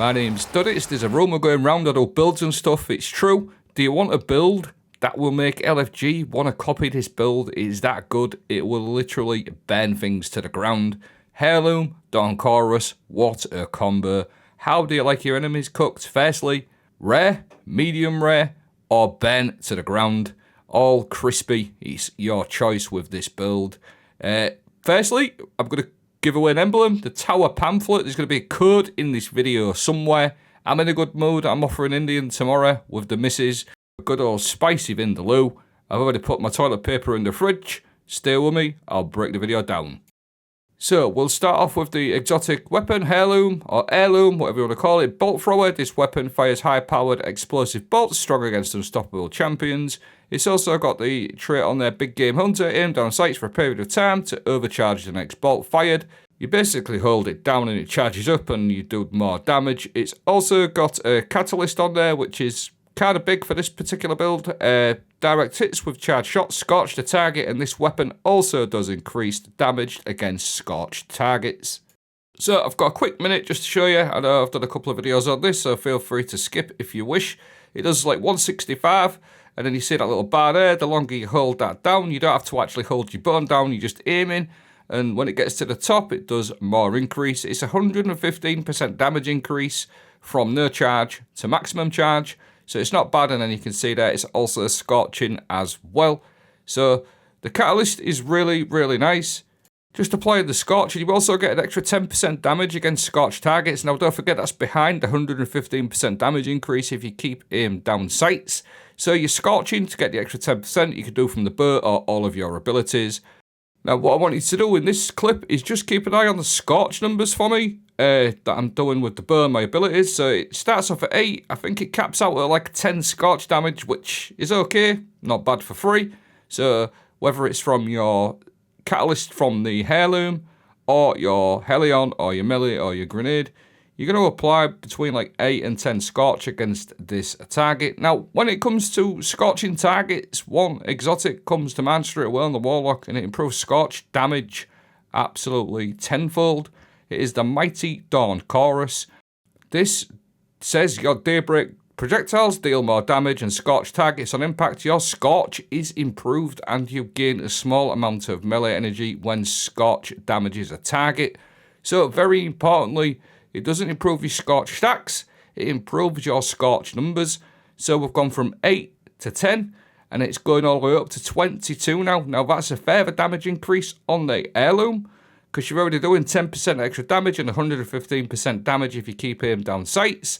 My name's Duddits. There's a rumour going round about builds and stuff. It's true. Do you want a build that will make LFG want to copy this build? It is that good. It will literally burn things to the ground. Heirloom, Dawn Chorus, what a combo. How do you like your enemies cooked? Firstly, rare, medium rare, or burnt to the ground. All crispy. It's your choice with this build. Firstly, I'm going to give away an emblem, the Tower Pamphlet. There's going to be a code in this video somewhere. I'm in a good mood. I'm off for an Indian tomorrow with the missus. A good old spicy vindaloo. I've already put my toilet paper in the fridge. Stay with me. I'll break the video down. So, we'll start off with the exotic weapon, Heirloom, or Heirloom, whatever you want to call it. Bolt Thrower. This weapon fires high-powered explosive bolts, strong against unstoppable champions. It's also got the trait on there, Big Game Hunter, aimed down sights for a period of time to overcharge the next bolt fired. You basically hold it down and it charges up and you do more damage. It's also got a catalyst on there, which is kind of big for this particular build. Direct hits with charged shots scorch the target, and this weapon also does increased damage against scorched targets. So I've got a quick minute just to show you. I know I've done a couple of videos on this, so feel free to skip if you wish. It does like 165, and then you see that little bar there. The longer you hold that down, you don't have to actually hold your button down, you're just aiming. And when it gets to the top, it does more increase. It's 115% damage increase from no charge to maximum charge. So it's not bad, and then you can see there it's also scorching as well. So the catalyst is really, really nice. Just applying the scorch, and you also get an extra 10% damage against scorched targets. Now don't forget that's behind the 115% damage increase if you keep aim down sights. So you're scorching to get the extra 10% you can do from the bow or all of your abilities. Now what I want you to do in this clip is just keep an eye on the scorch numbers for me. That I'm doing with the bow and my abilities. So it starts off at 8. I think it caps out at like 10 scorch damage, which is okay. Not bad for free. So whether it's from your catalyst from the Heirloom, or your Helion, or your melee, or your grenade, you're going to apply between like 8 and 10 scorch against this target. Now, when it comes to scorching targets, one exotic comes to mind straight away on the warlock, and it improves scorch damage absolutely tenfold. It is the mighty Dawn Chorus. This says your daybreak projectiles deal more damage and scorch targets on impact. Your scorch is improved and you gain a small amount of melee energy when scorch damages a target. So very importantly, it doesn't improve your scorch stacks, it improves your scorch numbers. So we've gone from 8 to 10 and it's going all the way up to 22 now. Now that's a further damage increase on the Heirloom, because you're already doing 10% extra damage and 115% damage if you keep aim down sights.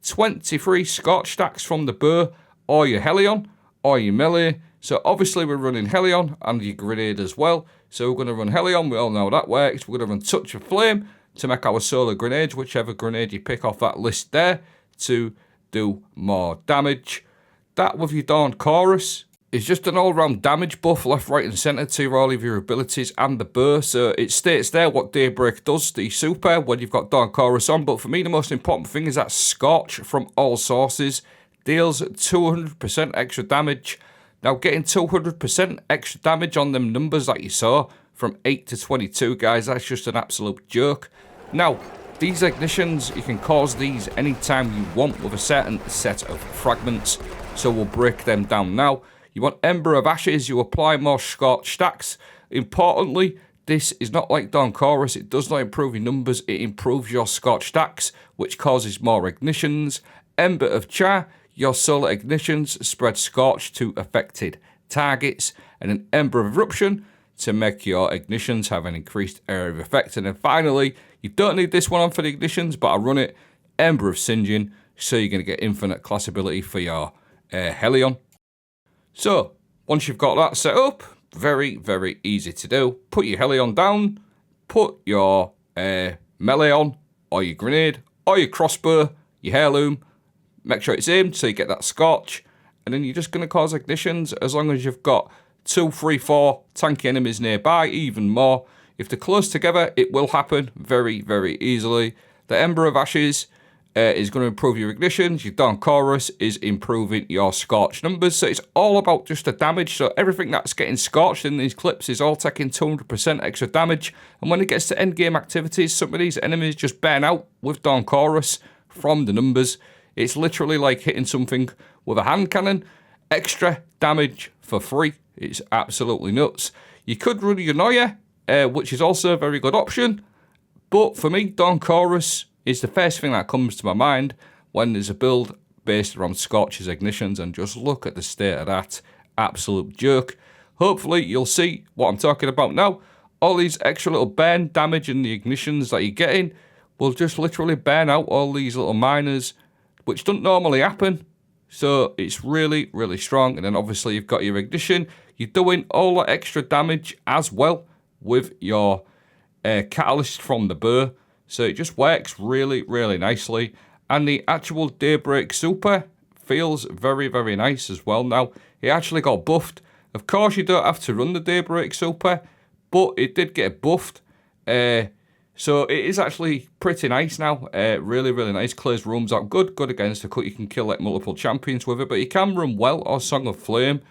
23 scorch stacks from the bow, or your Helion, or your melee. So obviously we're running Helion and your grenade as well. So we're going to run Helion, we all know how that works. We're going to run Touch of Flame to make our solar grenades, whichever grenade you pick off that list there, to do more damage. That with your Dawn Chorus is just an all-round damage buff, left, right and centre to all of your abilities and the bow. So it states there what Daybreak does, the super, when you've got Dawn Chorus on. But for me, the most important thing is that Scorch from all sources deals 200% extra damage. Now, getting 200% extra damage on them numbers that you saw, from 8 to 22, guys, that's just an absolute joke. Now, these ignitions, you can cause these anytime you want with a certain set of fragments. So we'll break them down now. You want Ember of Ashes, you apply more scorch stacks. Importantly, this is not like Dawn Chorus, it does not improve your numbers, it improves your scorch stacks, which causes more ignitions. Ember of Char, your solar ignitions spread scorch to affected targets. And an Ember of Eruption to make your ignitions have an increased area of effect. And then finally, you don't need this one on for the ignitions, but I run it Ember of Singeing, so you're going to get infinite class ability for your Helion. So, once you've got that set up, very, very easy to do. Put your Helion down, put your melee on, or your grenade, or your crossbow, your Heirloom. Make sure it's aimed so you get that scorch. And then you're just going to cause ignitions as long as you've got 2, 3, 4 tanky enemies nearby, even more. If they're close together, it will happen very, very easily. The Ember of Ashes is going to improve your ignitions. Your Dawn Chorus is improving your scorch numbers. So it's all about just the damage. So everything that's getting scorched in these clips is all taking 200% extra damage. And when it gets to end game activities, some of these enemies just burn out with Dawn Chorus from the numbers. It's literally like hitting something with a hand cannon. Extra damage for free. It's absolutely nuts. You could run your Noya, which is also a very good option. But for me, Dawn Chorus is the first thing that comes to my mind when there's a build based around Scorch's Ignitions, and just look at the state of that. Absolute jerk. Hopefully you'll see what I'm talking about now. All these extra little burn damage in the Ignitions that you're getting will just literally burn out all these little miners, which don't normally happen. So it's really, really strong. And then obviously you've got your Ignition. You're doing all that extra damage as well with your catalyst from the burr. So it just works really, really nicely. And the actual Daybreak Super feels very, very nice as well now. It actually got buffed. Of course, you don't have to run the Daybreak Super, but it did get buffed. So it is actually pretty nice now. Really, really nice. Clears rooms out good. Good against the cut. You can kill like multiple champions with it, but you can run well or Song of Flame.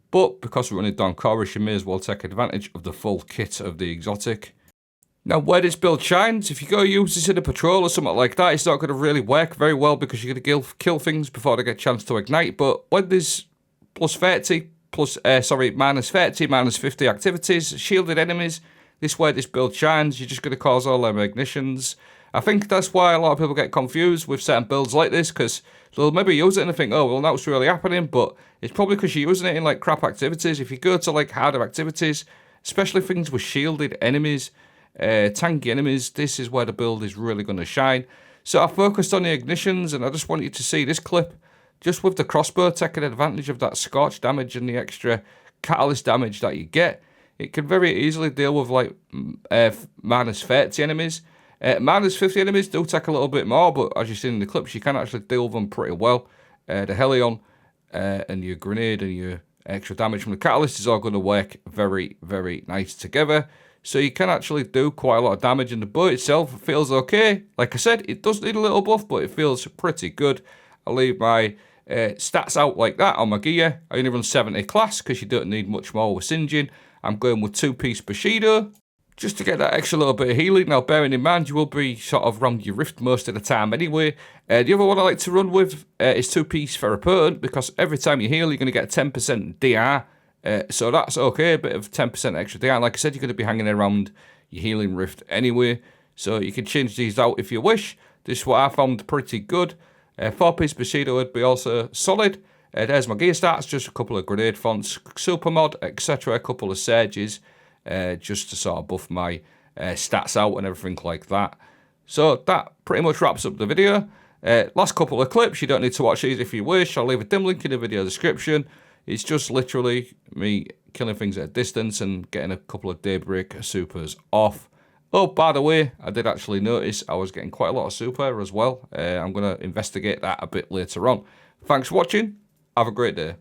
But because we're running Dawn Chorus, you may as well take advantage of the full kit of the exotic. Now, where this build shines, if you go use this in a patrol or something like that, it's not going to really work very well because you're going to kill things before they get a chance to ignite. But when there's minus 30, minus 50 activities, shielded enemies, this way this build shines. You're just going to cause all them ignitions. I think that's why a lot of people get confused with certain builds like this, because they'll maybe use it and think, oh, well, that's really happening. But it's probably because you're using it in like crap activities. If you go to like harder activities, especially things with shielded enemies, tanky enemies, this is where the build is really going to shine. So I focused on the ignitions, and I just want you to see this clip just with the crossbow taking advantage of that scorch damage and the extra catalyst damage that you get. It can very easily deal with like minus 30 enemies. Minus 50 enemies do take a little bit more, but as you've seen in the clips, you can actually deal with them pretty well. The Helion and your grenade and your extra damage from the catalyst is all going to work very, very nice together. So you can actually do quite a lot of damage, and the bow itself feels okay. Like I said, it does need a little buff, but it feels pretty good. I'll leave my stats out like that on my gear. I only run 70 class because you don't need much more with singeing. I'm going with 2-piece Bushido just to get that extra little bit of healing. Now, bearing in mind, you will be sort of around your rift most of the time anyway. The other one I like to run with is 2-piece Therapotent, because every time you heal, you're going to get 10% DR. So that's okay, a bit of 10% extra DR. Like I said, you're going to be hanging around your healing rift anyway, so you can change these out if you wish. This is what I found pretty good. 4-piece Bushido would be also solid. There's my gear stats, just a couple of grenade fonts, super mod, etc. A couple of surges, just to sort of buff my stats out and everything like that. So that pretty much wraps up the video. Last couple of clips, you don't need to watch these if you wish. I'll leave a dim link in the video description. It's just literally me killing things at a distance and getting a couple of Daybreak Supers off. Oh, by the way, I did actually notice I was getting quite a lot of super as well. I'm going to investigate that a bit later on. Thanks for watching. Have a great day.